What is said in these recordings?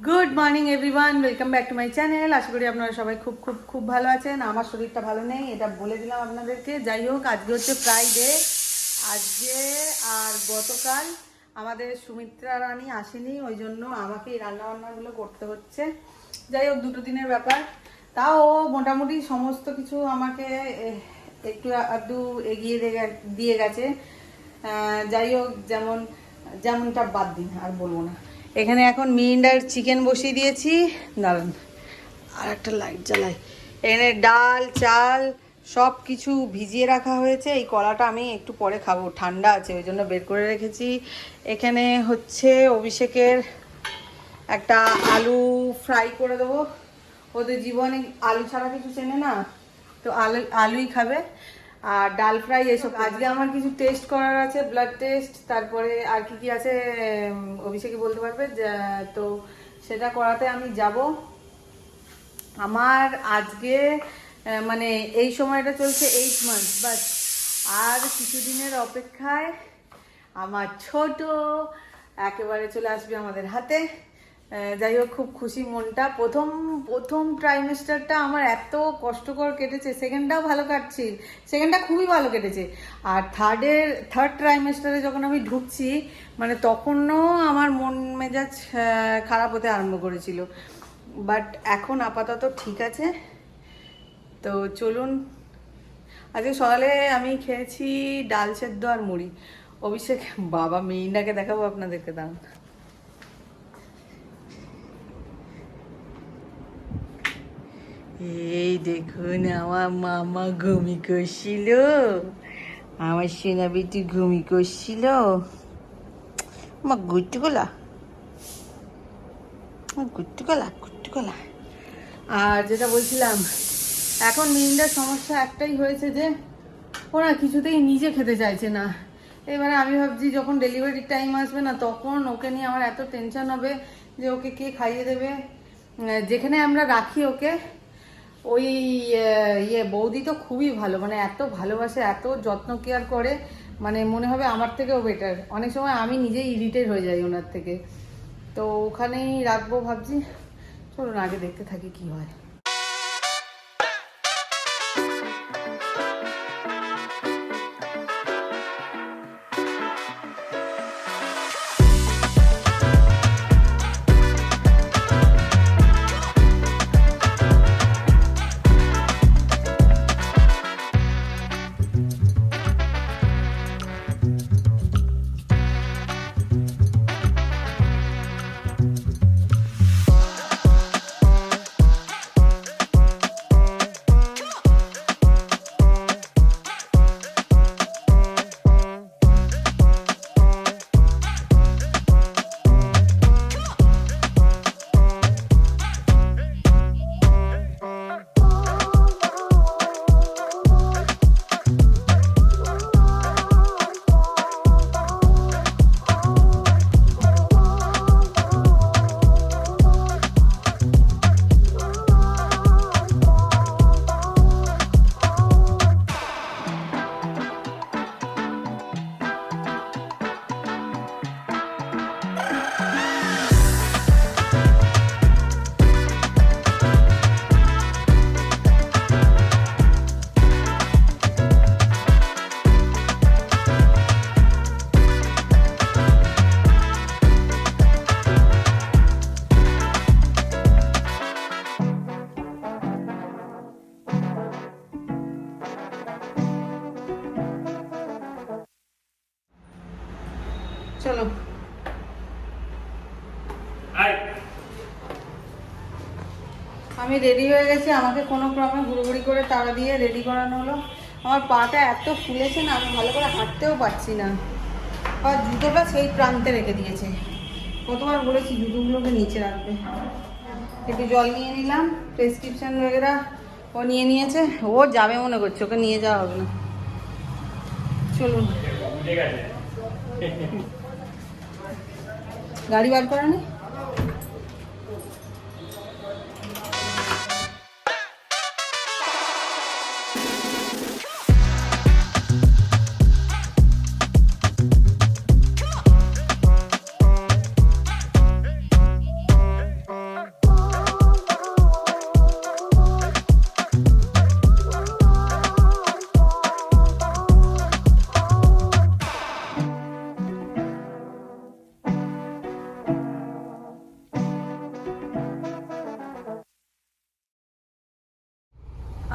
Good morning everyone, welcome back to my channel. আশা করি আপনারা সবাই খুব খুব খুব ভালো আছেন। আমার শরীরটা ভালো নেই, এটা বলে দিলাম আপনাদেরকে। যাই হোক, আজকে হচ্ছে ফ্রাইডে। আজকে আর গতকাল আমাদের সুমিত্রা রানী আসেনি, ওই জন্য আমাকে এই রান্নাবান্নাগুলো করতে হচ্ছে। যাই হোক, দুটো দিনের ব্যাপার, তাও মোটামুটি সমস্ত কিছু আমাকে একটু আধটু এগিয়ে দিয়ে গেছে। যাই হোক, যেমনটা বাদ দিন, আর বলবো না। এখানে এখন মিরিন্ডার চিকেন বসিয়ে দিয়েছি, দাঁড়ান আর একটা লাইট জ্বালাই। এখানে ডাল চাল সব কিছু ভিজিয়ে রাখা হয়েছে। এই কলাটা আমি একটু পরে খাবো, ঠান্ডা আছে ওই জন্য বের করে রেখেছি। এখানে হচ্ছে অভিষেকের একটা আলু ফ্রাই করে দেবো। ওদের জীবনে আলু ছাড়া কিছু চেনে না, তো আলুই খাবে। আর ডাল ফ্রাই এসব। আজকে আমার কিছু টেস্ট করার আছে, ব্লাড টেস্ট, তারপরে আর কি কি আছে অভিষেকই বলতে পারবে। তো সেটা করাতে আমি যাব। আমার আজকে মানে এই সময়টা চলছে 8 মান্থ, বাট আর কিছুদিনের অপেক্ষায় আমার ছোট একেবারে চলে আসবে আমাদের হাতে। যাই হোক, খুব খুশি মনটা। প্রথম ট্রাইমেস্টারটা আমার এত কষ্টকর কেটেছে, সেকেন্ডটাও ভালো কাটছি, সেকেন্ডটা খুবই ভালো কেটেছে। আর থার্ড ট্রাইমেস্টারে যখন আমি ঢুকছি, মানে তখনও আমার মন মেজাজ খারাপ হতে আরম্ভ করেছিল, বাট এখন আপাতত ঠিক আছে। তো চলুন, আজকে সকালে আমি খেয়েছি ডাল সেদ্ধ আর মুড়ি। অভিষেক বাবা মেইনটাকে দেখাবো আপনাদেরকে, দাঁড়ান। এই দেখুন, আমার মামা ঘুমি করছিল, আমার সেনা বেটি ঘুমি করছিল। আমার গুট্টুকলা গুট্টুকলা। আর যেটা বলছিলাম, এখন মিরিন্ডার সমস্যা একটাই হয়েছে যে ওরা কিছুতেই নিজে খেতে চাইছে না। এবারে আমি ভাবছি যখন ডেলিভারির টাইম আসবে না, তখন ওকে নিয়ে আমার এত টেনশন হবে যে ওকে কে খাইয়ে দেবে। যেখানে আমরা রাখি ওকে, ওই বৌদি তো খুবই ভালো, মানে এত ভালোবাসে, এত যত্ন কেয়ার করে, মানে মনে হবে আমার থেকেও বেটার। অনেক সময় আমি নিজেই ইরিটেট হয়ে যাই ওনার থেকে। তো ওখানেই রাখবো ভাবছি। চলুন আগে দেখতে থাকি কি হয়। চলো, আমি রেডি হয়ে গেছি। আমাকে কোনো ক্রমে ঘুরোঘুরি করে তাড়া দিয়ে রেডি করানো হলো। আমার পাটা এত ফুলেছে না, আমি ভালো করে হাঁটতেও পারছি না। আর জুতোটা সেই প্রান্তে রেখে দিয়েছে। কতবার বলেছি জুতোগুলোকে নিচে রাখবে। একটু জল নিয়ে নিলাম, প্রেসক্রিপশন বগেরা ও নিয়ে নিয়েছে। ও যাবে মনে করছে, ওকে নিয়ে যাওয়া হবে না। চলুন, গাড়ি বার করা নেই।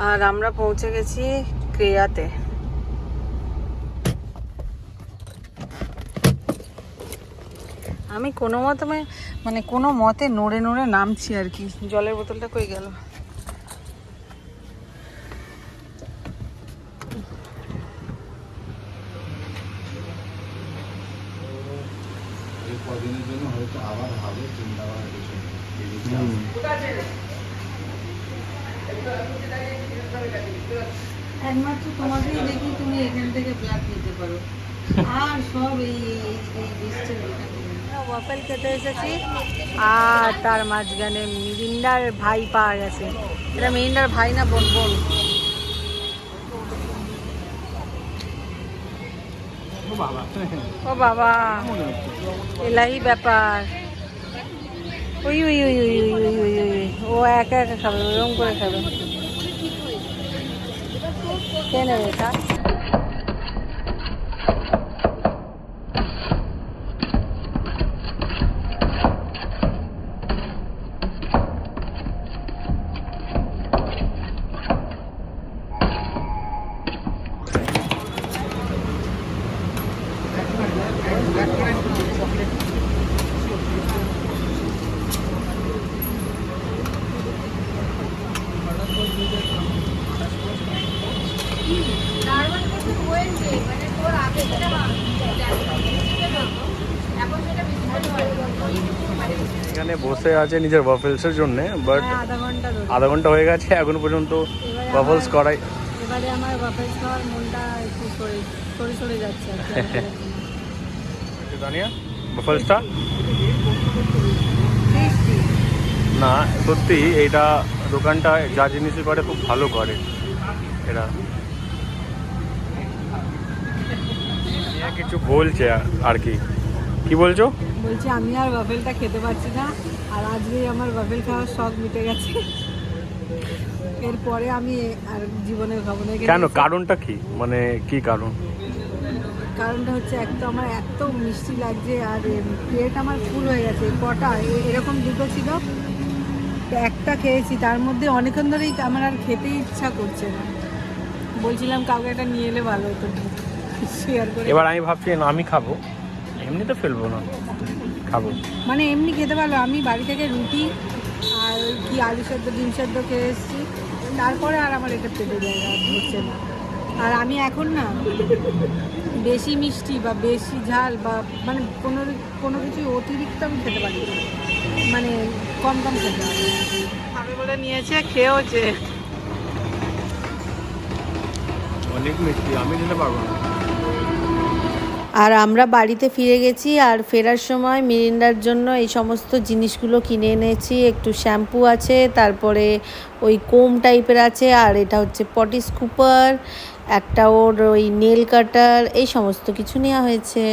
আর আমরা পৌঁছে গেছি ক্রিয়াতে। আমি কোনো মতে নড়ে নড়ে নামছি আর কি। জলের বোতলটা কই গেল? একমাত্র তোমাকেই দেখি তুমি এখান থেকে ব্লাড নিতে পারো, আর সব এই ওয়াফেল খেতে এসেছি। আর তার মাঝখানে মিরিন্ডার ভাই পাওয়া গেছে। এটা মিরিন্ডার ভাই না বোন? বোন। ও বাবা, এলাহি ব্যাপার। ওই ওই ওই ওই ওই ওই ওই ওই ও একা একা খাবে, ওরকম করে খাবে। কে নেবে এটা? এখানে বসে আছে নিজের ওয়াফেলসের জন্য, বাট আধা ঘন্টা হয়ে গেছে এখনো পর্যন্ত ওয়াফেলস করাই। এবারে আমার ওয়াফেলস খাওয়ার মনটা একটু সরে যাচ্ছে। জানিয়া ওয়াফেলসটা না, সত্যি এইটা দোকানটা যা জিনিসই করে খুব ভালো করে এরা। কিছু বলছে আর কি? কি বলছো? বলছি আমি আর ওয়াফেলটা খেতে পারছি না, আর আজকেই আমার ওয়াফেল খাওয়ার শখ মিটে গেছে। এরপরে আমি আর জীবনে খাবো না। কেন? কারণটা কি? মানে কি কারণ? কারণটা হচ্ছে এক তো আমার এত মিষ্টি লাগছে, আর প্লেট আমার ফুল হয়ে গেছে। কটা এরকম দুটো ছিল, একটা খেয়েছি, তার মধ্যে অনেকক্ষণ ধরেই আমার আর খেতে ইচ্ছা করছে না। বলছিলাম কাউকে একটা নিয়ে এলে ভালো হতো শেয়ার করে। এবার আমি ভাবছি আমি খাবো, এমনি তো ফেলবো না, খাবো। মানে এমনি খেতে পারলো। আমি বাড়ি থেকে রুটি আর কি আলু সেদ্ধ ডিম সেদ্ধ খেয়ে এসেছি, তারপরে আর আমার এটা পেটে জায়গা হচ্ছে না। আর আমি এখন না বেশি মিষ্টি বা বেশি ঝাল বা মানে কোনো কিছু অতিরিক্ত আমি খেতে পারি না, মানে কম খেতে পারি। খাবে বলে নিয়েছে, খেয়েওছে। অনেক মিষ্টি, আমি খেতে পারবো না। আর আমরা বাড়িতে ফিরে গেছি, আর ফেরার সময় মিরিন্ডার জন্য এই সমস্ত জিনিসগুলো কিনে এনেছি। একটু শ্যাম্পু আছে, তারপরে ওই কোম টাইপের আছে, আর এটা হচ্ছে পটি স্কুপার, একটা ওর ওই নেল কাটার, এই সমস্ত কিছু নেওয়া হয়েছে।